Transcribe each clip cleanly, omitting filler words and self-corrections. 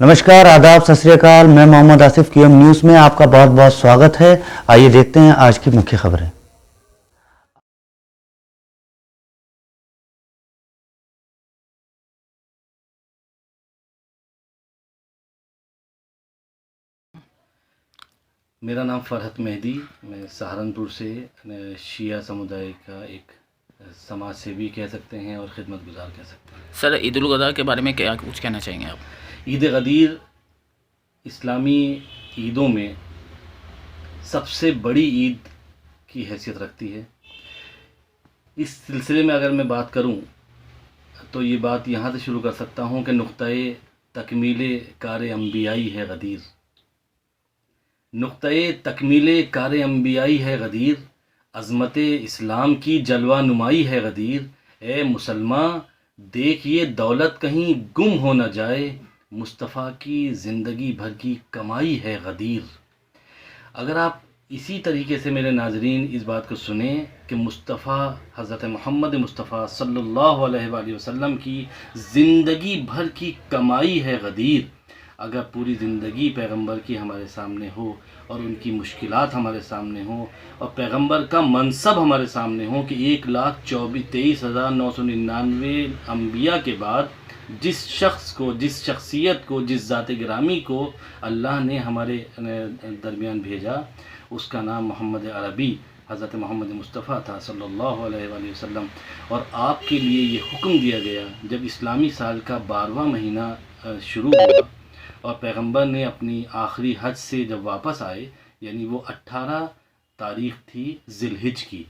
नमस्कार, आदाब, सत श्री अकाल। मैं मोहम्मद आसिफ QM न्यूज़ में आपका बहुत बहुत स्वागत है। आइए देखते हैं आज की मुख्य खबरें। मेरा नाम फरहत मेहदी, मैं सहारनपुर से शिया समुदाय का एक समाज सेवी कह सकते हैं और ख़िदमत गुज़ार कह सकते हैं। सर, ईद उल अज़हा के बारे में क्या कुछ कहना चाहेंगे आप? ईद गदीर इस्लामी ईदों में सबसे बड़ी ईद की हैसियत रखती है। इस सिलसिले में अगर मैं बात करूं तो ये बात यहाँ से शुरू कर सकता हूँ कि नुक्ताए तकमीले कार अंबियाई है गदीर। नुक्ताए तकमीले कार अंबियाई है गदीर, अज़मत इस्लाम की जलवा नुमाई है गदीर। ए मुसलमान देख ये दौलत कहीं गुम हो न जाए, मुस्तफ़ा की ज़िंदगी भर की कमाई है गदीर। अगर आप इसी तरीके से मेरे नाज़रीन इस बात को सुने कि मुस्तफ़ा हज़रत मोहम्मद मुस्तफ़ा सल्लल्लाहु अलैहि वसल्लम की ज़िंदगी भर की कमाई है गदीर, अगर पूरी ज़िंदगी पैगंबर की हमारे सामने हो और उनकी मुश्किलात हमारे सामने हो और पैगंबर का मनसब हमारे सामने हो कि 1,23,999 अम्बिया के बाद जिस शख्स को, जिस शख्सियत को, जिस ज़ात गिरामी को अल्लाह ने हमारे दरमियान भेजा, उसका नाम मोहम्मद अरबी हज़रत मोहम्मद मुस्तफ़ा था सल्लल्लाहु अलैहि वसल्लम। और आपके लिए ये हुक्म दिया गया जब इस्लामी साल का 12वां महीना शुरू हुआ और पैगंबर ने अपनी आखिरी हज से जब वापस आए, यानी वो 18 तारीख़ थी ज़िलहिज की,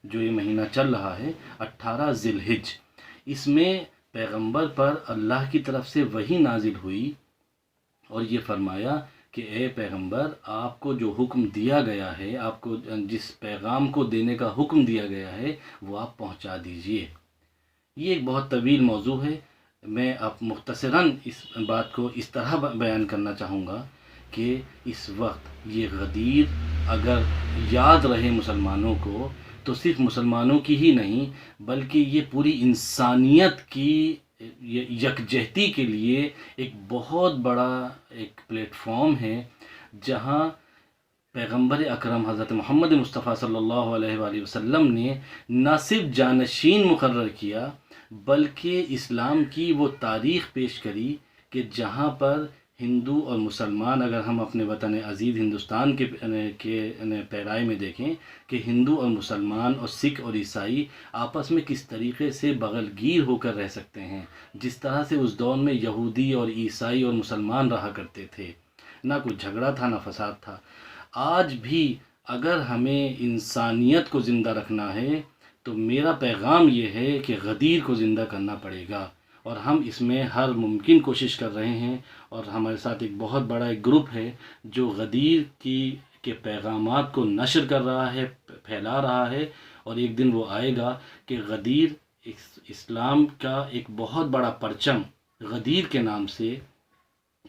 जो ये महीना चल रहा है 18 ज़िलहिज, इसमें पैगंबर पर अल्लाह की तरफ से वही नाजिल हुई और ये फरमाया कि ए पैगंबर, आपको जो हुक्म दिया गया है, आपको जिस पैगाम को देने का हुक्म दिया गया है वो आप पहुंचा दीजिए। ये एक बहुत तवील मौजू है। मैं अब मुख्तसरन इस बात को इस तरह बयान करना चाहूँगा कि इस वक्त ये गदीर अगर याद रहे मुसलमानों को, तो सिर्फ मुसलमानों की ही नहीं बल्कि ये पूरी इंसानियत की यकजहती के लिए एक बहुत बड़ा एक प्लेटफॉर्म है, जहाँ पैगंबर अकरम हज़रत मोहम्मद मुस्तफ़ा सल्लल्लाहु अलैहि वसल्लम ने न सिर्फ जानशीन मुकर्रर किया बल्कि इस्लाम की वो तारीख़ पेश करी कि जहाँ पर हिंदू और मुसलमान, अगर हम अपने वतन अज़ीज़ हिंदुस्तान के पैराए में देखें कि हिंदू और मुसलमान और सिख और ईसाई आपस में किस तरीक़े से बगलगीर होकर रह सकते हैं, जिस तरह से उस दौर में यहूदी और ईसाई और मुसलमान रहा करते थे, ना कोई झगड़ा था ना फसाद था। आज भी अगर हमें इंसानियत को ज़िंदा रखना है तो मेरा पैगाम ये है कि गदीर को ज़िंदा करना पड़ेगा और हम इसमें हर मुमकिन कोशिश कर रहे हैं। और हमारे साथ एक बहुत बड़ा एक ग्रुप है जो गदीर के पैगामात को नशर कर रहा है, फैला रहा है, और एक दिन वो आएगा कि गदीर इस्लाम का एक बहुत बड़ा परचम गदीर के नाम से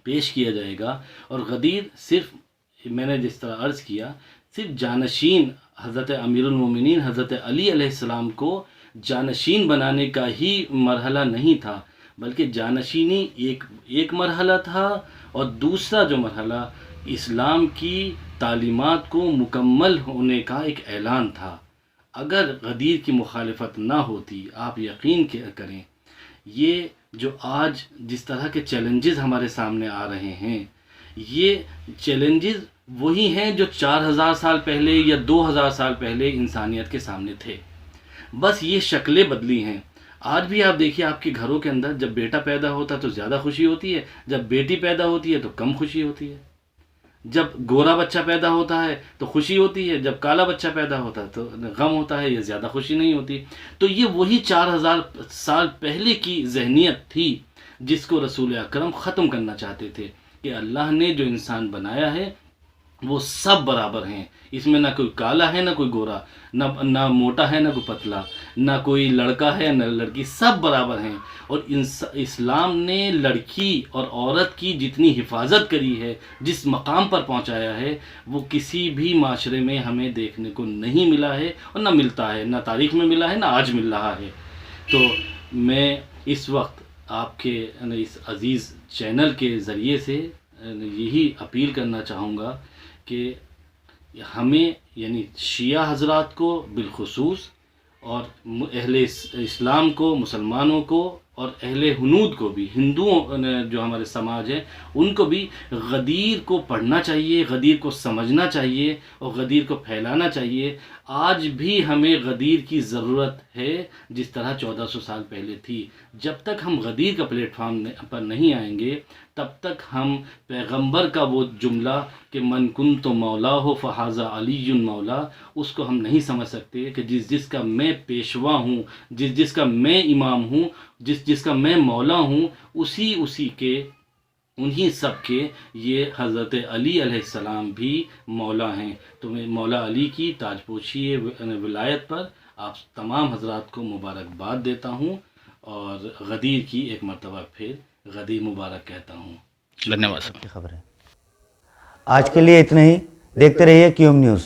पेश किया जाएगा। और गदीर सिर्फ, मैंने जिस तरह अर्ज़ किया, सिर्फ जानशीन हज़रत अमीरुल मोमिनीन हज़रत अली अलैहिस्सलाम को जानशीन बनाने का ही मरहला नहीं था, बल्कि जानशीनी एक मरहला था और दूसरा जो मरहला इस्लाम की तालीमात को मुकम्मल होने का एक ऐलान था। अगर गदीर की मुखालिफत ना होती, आप यकीन करें, ये जो आज जिस तरह के चैलेंजेस हमारे सामने आ रहे हैं, ये चैलेंजेस वही हैं जो 4000 साल पहले या 2000 साल पहले इंसानियत के सामने थे, बस ये शक्लें बदली हैं। आज भी आप देखिए, आपके घरों के अंदर जब बेटा पैदा होता है तो ज़्यादा खुशी होती है, जब बेटी पैदा होती है तो कम खुशी होती है। जब गोरा बच्चा पैदा होता है तो खुशी होती है, जब काला बच्चा पैदा होता है तो गम होता है, या ज़्यादा खुशी नहीं होती। तो ये वही 4000 साल पहले की जहनीत थी जिसको रसूल अकरम ख़त्म करना चाहते थे कि अल्लाह ने जो इंसान बनाया है वो सब बराबर हैं, इसमें ना कोई काला है ना कोई गोरा, ना मोटा है ना कोई पतला, ना कोई लड़का है ना लड़की, सब बराबर हैं। और इस्लाम ने लड़की और औरत की जितनी हिफाजत करी है, जिस मकाम पर पहुंचाया है, वो किसी भी माशरे में हमें देखने को नहीं मिला है और ना मिलता है, ना तारीख़ में मिला है ना आज मिल रहा है। तो मैं इस वक्त آپ کے اس عزیز چینل کے ذریعے سے یہی اپیل کرنا چاہوں گا کہ ہمیں یعنی شیعہ حضرات کو بالخصوص اور اہل اسلام کو، مسلمانوں کو اور اہل ہنود کو بھی، ہندوؤں جو ہمارے سماج ہے ان کو بھی غدیر کو پڑھنا چاہیے، غدیر کو سمجھنا چاہیے اور غدیر کو پھیلانا چاہیے۔ آج بھی ہمیں غدیر کی ضرورت ہے جس طرح 1400 سال پہلے تھی۔ جب تک ہم غدیر کا پلیٹ فارم پر نہیں آئیں گے تب تک ہم پیغمبر کا وہ جملہ کہ من کنت مولا ہو فہذا علی مولا، اس کو ہم نہیں سمجھ سکتے کہ جس کا میں پیشوا ہوں، جس کا میں امام ہوں، جس کا میں مولا ہوں، اسی کے انہی سب کے یہ حضرت علی علیہ السلام بھی مولا ہیں۔ تو میں مولا علی کی تاج پوشی ولایت پر آپ تمام حضرات کو مبارکباد دیتا ہوں اور غدیر کی ایک مرتبہ پھر غدیر مبارک کہتا ہوں۔ دھنیہ واد سر۔ کی خبریں آج کے لیے اتنا ہی، دیکھتے رہیے QM نیوز۔